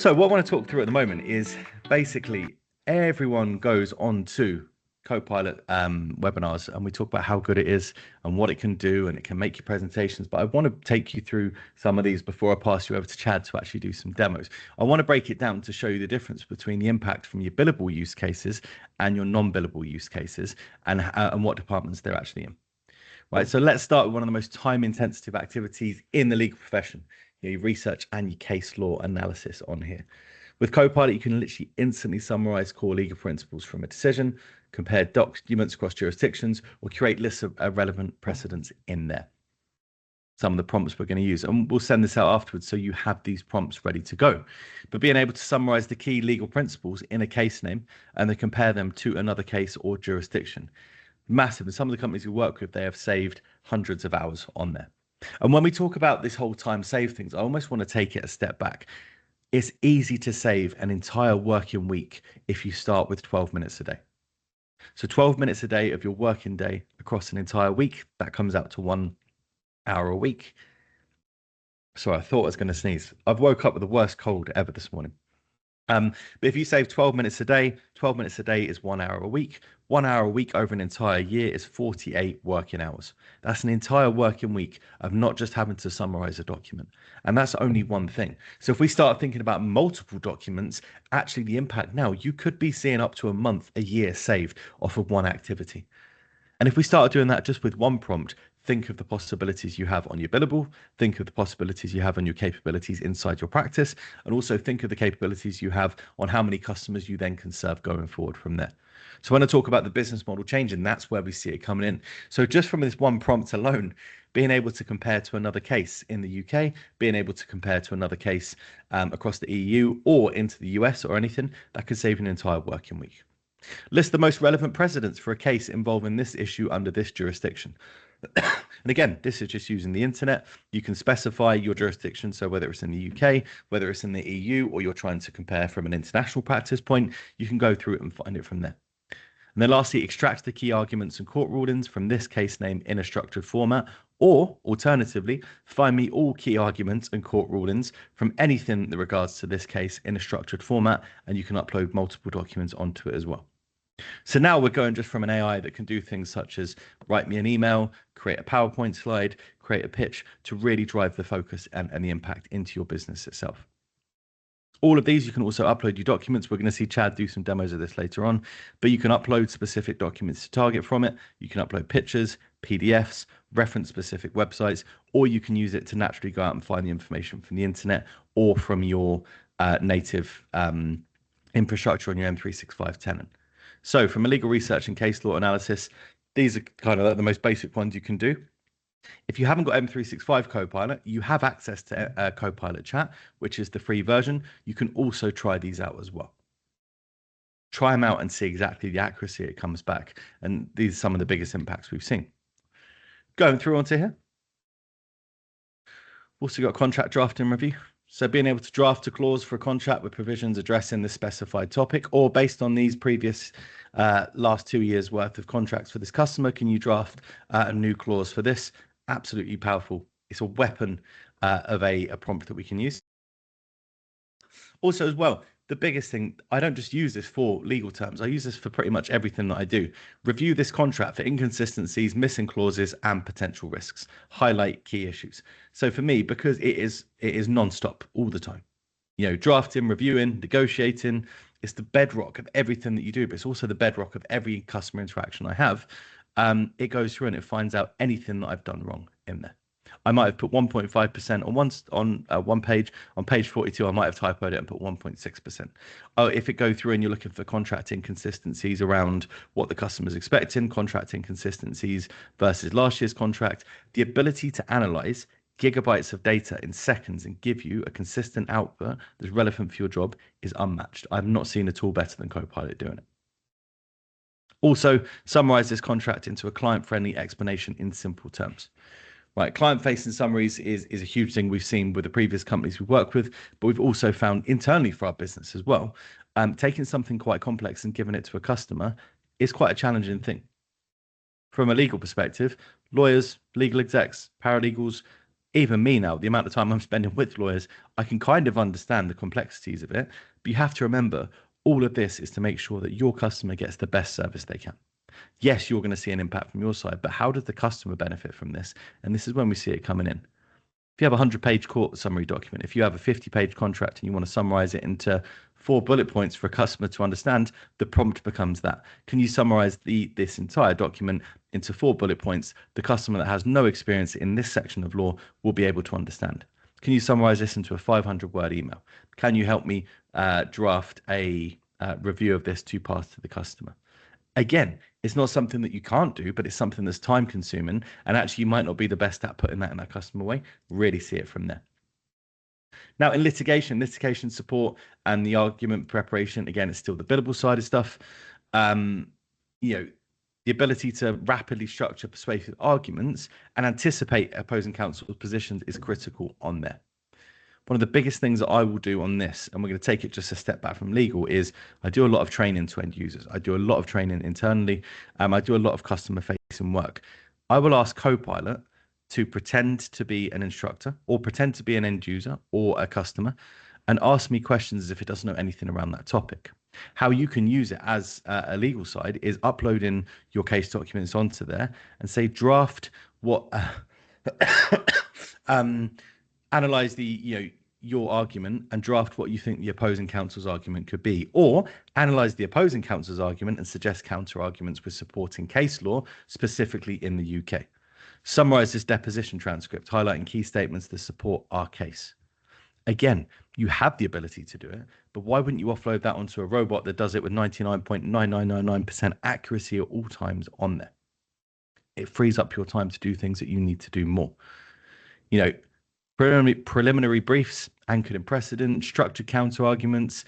So what I want to talk through at the moment is basically everyone goes on to Copilot webinars and we talk about how good it is and what it can do, and it can make your presentations. But I want to take you through some of these before I pass you over to Chad to actually do some demos. I want to break it down to show you the difference between the impact from your billable use cases and your non-billable use cases, and what departments they're actually in. Right, so let's start with one of the most time-intensive activities in the legal profession, your research and your case law analysis on here. With Copilot, you can literally instantly summarize core legal principles from a decision, compare documents across jurisdictions, or create lists of relevant precedents in there. Some of the prompts we're going to use, and we'll send this out afterwards so you have these prompts ready to go. But being able to summarize the key legal principles in a case name and then compare them to another case or jurisdiction. Massive. And some of the companies we work with, they have saved hundreds of hours on there. And when we talk about this whole time save things, I almost want to take it a step back. It's easy to save an entire working week if you start with 12 minutes a day. So 12 minutes a day of your working day across an entire week, that comes out to 1 hour a week. Sorry, I thought I was going to sneeze. I've woke up with the worst cold ever this morning. But if you save 12 minutes a day, 12 minutes a day is 1 hour a week. 1 hour a week over an entire year is 48 working hours. That's an entire working week of not just having to summarize a document. And that's only one thing. So if we start thinking about multiple documents, actually the impact now, you could be seeing up to a month, a year saved off of one activity. And if we start doing that just with one prompt, think of the possibilities you have on your billable, think of the possibilities you have on your capabilities inside your practice, and also think of the capabilities you have on how many customers you then can serve going forward from there. So when I talk about the business model changing, that's where we see it coming in. So just from this one prompt alone, being able to compare to another case in the UK, being able to compare to another case across the EU or into the US or anything, that could save an entire working week. List the most relevant precedents for a case involving this issue under this jurisdiction. And again, this is just using the internet. You can specify your jurisdiction. So whether it's in the UK, whether it's in the EU, or you're trying to compare from an international practice point, you can go through it and find it from there. And then lastly, extract the key arguments and court rulings from this case name in a structured format, or alternatively, find me all key arguments and court rulings from anything that regards to this case in a structured format, and you can upload multiple documents onto it as well. So now we're going just from an AI that can do things such as write me an email, create a PowerPoint slide, create a pitch to really drive the focus and the impact into your business itself. All of these, you can also upload your documents. We're going to see Chad do some demos of this later on, but you can upload specific documents to target from it. You can upload pictures, PDFs, reference specific websites, or you can use it to naturally go out and find the information from the internet or from your native infrastructure on your M365 tenant. So from a legal research and case law analysis, these are kind of the most basic ones you can do. If you haven't got M365 Copilot, you have access to Copilot Chat, which is the free version. You can also try these out as well. Try them out and see exactly the accuracy it comes back. And these are some of the biggest impacts we've seen. Going through onto here. Also got contract drafting review. So being able to draft a clause for a contract with provisions addressing the specified topic, or based on these previous last 2 years worth of contracts for this customer, can you draft a new clause for this? Absolutely powerful. It's a weapon of a prompt that we can use. Also as well, the biggest thing, I don't just use this for legal terms. I use this for pretty much everything that I do. Review this contract for inconsistencies, missing clauses, and potential risks. Highlight key issues. So for me, because it is non-stop all the time, you know, drafting, reviewing, negotiating, it's the bedrock of everything that you do, but it's also the bedrock of every customer interaction I have. It goes through and it finds out anything that I've done wrong in there. I might have put 1.5% on one page. On page 42, I might have typoed it and put 1.6%. Oh, if it go through and you're looking for contract inconsistencies around what the customer's expecting, contract inconsistencies versus last year's contract, the ability to analyze gigabytes of data in seconds and give you a consistent output that's relevant for your job is unmatched. I've not seen a tool better than Copilot doing it. Also, summarize this contract into a client-friendly explanation in simple terms. Right, client-facing summaries is a huge thing we've seen with the previous companies we work with, but we've also found internally for our business as well. Taking something quite complex and giving it to a customer is quite a challenging thing. From a legal perspective, lawyers, legal execs, paralegals, Even me now, the amount of time I'm spending with lawyers, I can kind of understand the complexities of it. But you have to remember, all of this is to make sure that your customer gets the best service they can. Yes, you're going to see an impact from your side, but how does the customer benefit from this? And this is when we see it coming in. If you have a 100-page court summary document, if you have a 50-page contract and you want to summarize it into 4 bullet points for a customer to understand, the prompt becomes that. Can you summarize this entire document into 4 bullet points the customer that has no experience in this section of law will be able to understand? Can you summarize this into a 500-word email? Can you help me draft a review of this to pass to the customer? Again, it's not something that you can't do, but it's something that's time consuming. And actually, you might not be the best at putting that in that customer way. Really see it from there. Now, in litigation support and the argument preparation, again, it's still the billable side of stuff. You know, the ability to rapidly structure persuasive arguments and anticipate opposing counsel's positions is critical on there. One of the biggest things that I will do on this, and we're going to take it just a step back from legal, is I do a lot of training to end users. I do a lot of training internally. I do a lot of customer facing work. I will ask Copilot to pretend to be an instructor or pretend to be an end user or a customer and ask me questions as if it doesn't know anything around that topic. How you can use it as a legal side is uploading your case documents onto there and say, draft what analyze your argument and draft what you think the opposing counsel's argument could be, or analyze the opposing counsel's argument and suggest counter arguments with supporting case law, specifically in the UK. Summarize this deposition transcript, highlighting key statements that support our case. Again, you have the ability to do it, but why wouldn't you offload that onto a robot that does it with 99.9999% accuracy at all times on there? It frees up your time to do things that you need to do more. Preliminary briefs anchored in precedent, structured counter arguments,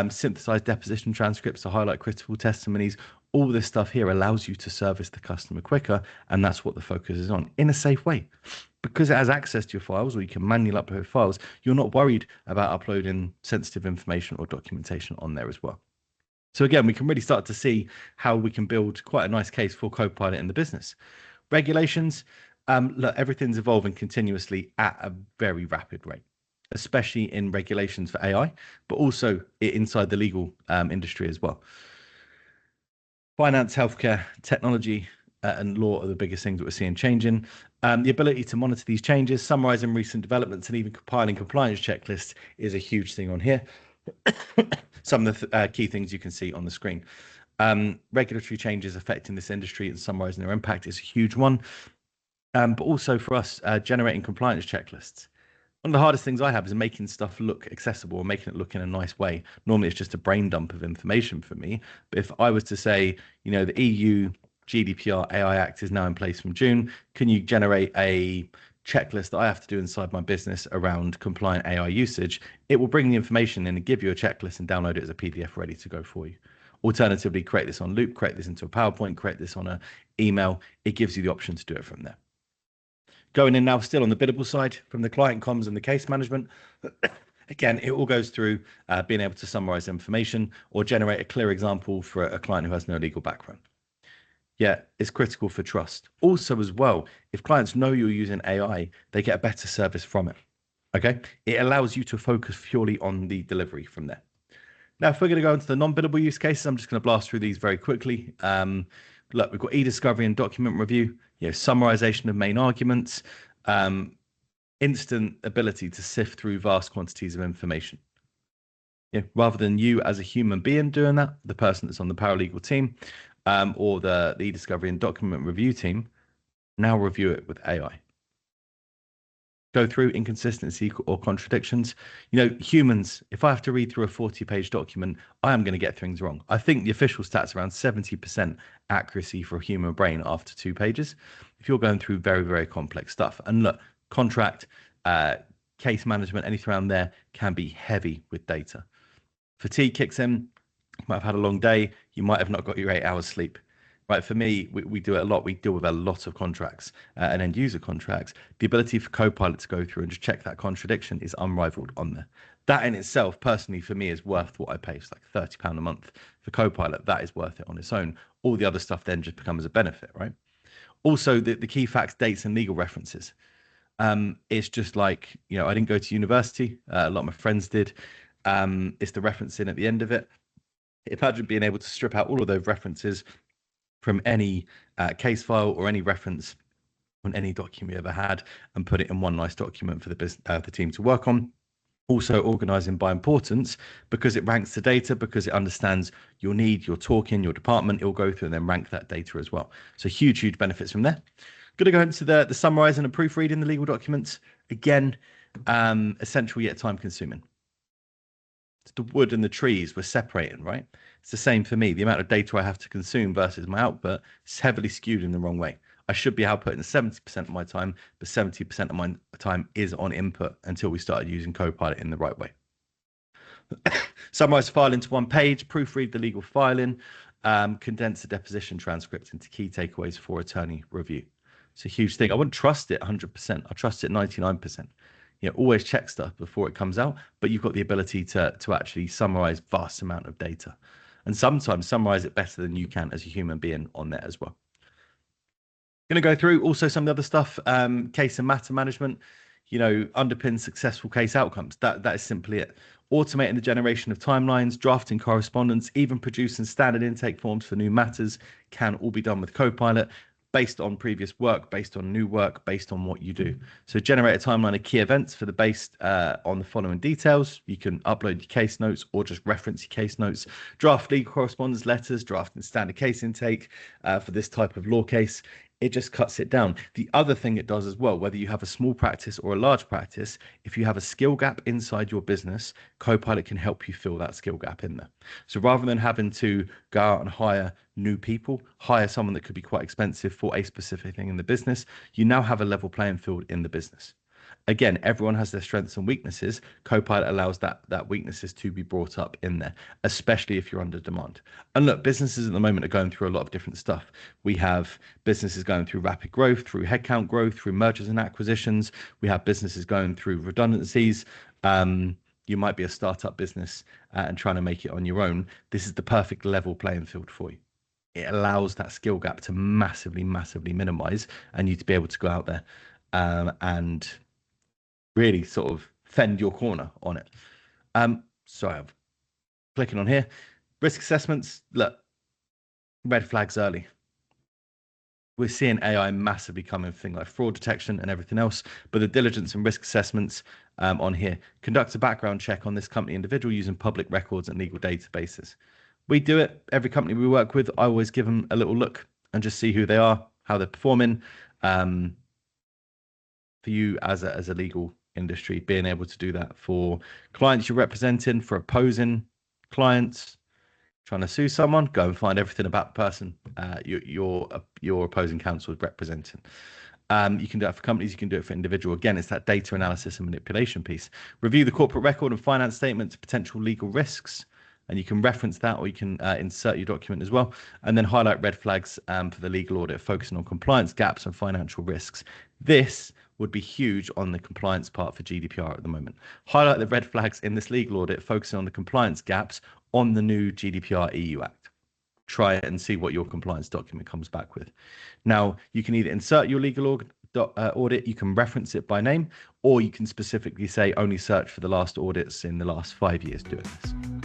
synthesized deposition transcripts to highlight critical testimonies. All this stuff here allows you to service the customer quicker, and that's what the focus is on in a safe way. Because it has access to your files, or you can manually upload files, you're not worried about uploading sensitive information or documentation on there as well. So again, we can really start to see how we can build quite a nice case for Copilot in the business. Regulations. Look, everything's evolving continuously at a very rapid rate, especially in regulations for AI, but also inside the legal industry as well. Finance, healthcare, technology, and law are the biggest things that we're seeing changing. The ability to monitor these changes, summarizing recent developments, and even compiling compliance checklists is a huge thing on here. Some of the key things you can see on the screen. Regulatory changes affecting this industry and summarizing their impact is a huge one. But also for us, generating compliance checklists. One of the hardest things I have is making stuff look accessible or making it look in a nice way. Normally, it's just a brain dump of information for me. But if I was to say, the EU GDPR AI Act is now in place from June, can you generate a checklist that I have to do inside my business around compliant AI usage? It will bring the information in and give you a checklist and download it as a PDF ready to go for you. Alternatively, create this on Loop, create this into a PowerPoint, create this on an email. It gives you the option to do it from there. Going in now, still on the biddable side, from the client comms and the case management. Again, it all goes through being able to summarize information or generate a clear example for a client who has no legal background. Yeah, it's critical for trust. Also, as well, if clients know you're using AI, they get a better service from it. Okay, it allows you to focus purely on the delivery from there. Now, if we're going to go into the non-billable use cases, I'm just going to blast through these very quickly. Look, we've got e-discovery and document review, summarization of main arguments, instant ability to sift through vast quantities of information. Rather than you as a human being doing that, the person that's on the paralegal team or the e-discovery and document review team now review it with AI. Go through inconsistency or contradictions. Humans, if I have to read through a 40-page document, I am going to get things wrong. I think the official stats around 70% accuracy for a human brain after 2 pages, if you're going through very, very complex stuff. And look, contract, case management, anything around there can be heavy with data. Fatigue kicks in. You might have had a long day. You might have not got your 8 hours sleep. Right, for me, we do it a lot. We deal with a lot of contracts and end user contracts. The ability for Copilot to go through and just check that contradiction is unrivaled on there. That in itself, personally, for me, is worth what I pay. It's like £30 a month for Copilot. That is worth it on its own. All the other stuff then just becomes a benefit, right? Also, the key facts, dates, and legal references. It's just like, I didn't go to university. A lot of my friends did. It's the referencing at the end of it. Imagine being able to strip out all of those references from any case file or any reference on any document you ever had and put it in one nice document for the team to work on. Also organizing by importance, because it ranks the data, because it understands your need, your talking, your department. It'll go through and then rank that data as well. So huge benefits from there. Going to go into the summarizing and proofreading the legal documents. Again, essential yet time consuming. The wood and the trees were separating, right? It's the same for me. The amount of data I have to consume versus my output is heavily skewed in the wrong way. I should be outputting 70% of my time, but 70% of my time is on input until we started using Copilot in the right way. Summarize the file into one page, proofread the legal filing, condense the deposition transcript into key takeaways for attorney review. It's a huge thing. I wouldn't trust it 100%. I trust it 99%. Always check stuff before it comes out, but you've got the ability to actually summarize vast amount of data, and sometimes summarize it better than you can as a human being on there as well. Going to go through also some of the other stuff. Case and matter management, underpins successful case outcomes. That is simply it. Automating the generation of timelines, drafting correspondence, even producing standard intake forms for new matters can all be done with Copilot, based on previous work, based on new work, based on what you do. So generate a timeline of key events for the based on the following details. You can upload your case notes or just reference your case notes, draft legal correspondence letters, drafting standard case intake for this type of law case. It just cuts it down. The other thing it does as well, whether you have a small practice or a large practice, if you have a skill gap inside your business, Copilot can help you fill that skill gap in there. So rather than having to go out and hire new people, hire someone that could be quite expensive for a specific thing in the business, you now have a level playing field in the business. Again, everyone has their strengths and weaknesses. Copilot allows that weaknesses to be brought up in there, especially if you're under demand. And look, businesses at the moment are going through a lot of different stuff. We have businesses going through rapid growth, through headcount growth, through mergers and acquisitions. We have businesses going through redundancies. You might be a startup business and trying to make it on your own. This is the perfect level playing field for you. It allows that skill gap to massively minimize, and you to be able to go out there and really sort of fend your corner on it. Sorry, I'm clicking on here. Risk assessments, look, red flags early. We're seeing AI massively coming for things like fraud detection and everything else, but the diligence and risk assessments on here. Conduct a background check on this company individual using public records and legal databases. We do it. Every company we work with, I always give them a little look and just see who they are, how they're performing. For you as a legal industry, being able to do that for clients you're representing, for opposing clients, trying to sue someone, go and find everything about the person your opposing counsel is representing. You can do it for companies, you can do it for individual. Again, it's that data analysis and manipulation piece. Review the corporate record and finance statement to potential legal risks, and you can reference that, or you can insert your document as well, and then highlight red flags for the legal audit, focusing on compliance gaps and financial risks. This would be huge on the compliance part for GDPR at the moment. Highlight the red flags in this legal audit, focusing on the compliance gaps on the new GDPR EU Act. Try it and see what your compliance document comes back with. Now, you can either insert your legal audit, you can reference it by name, or you can specifically say only search for the last audits in the last 5 years doing this.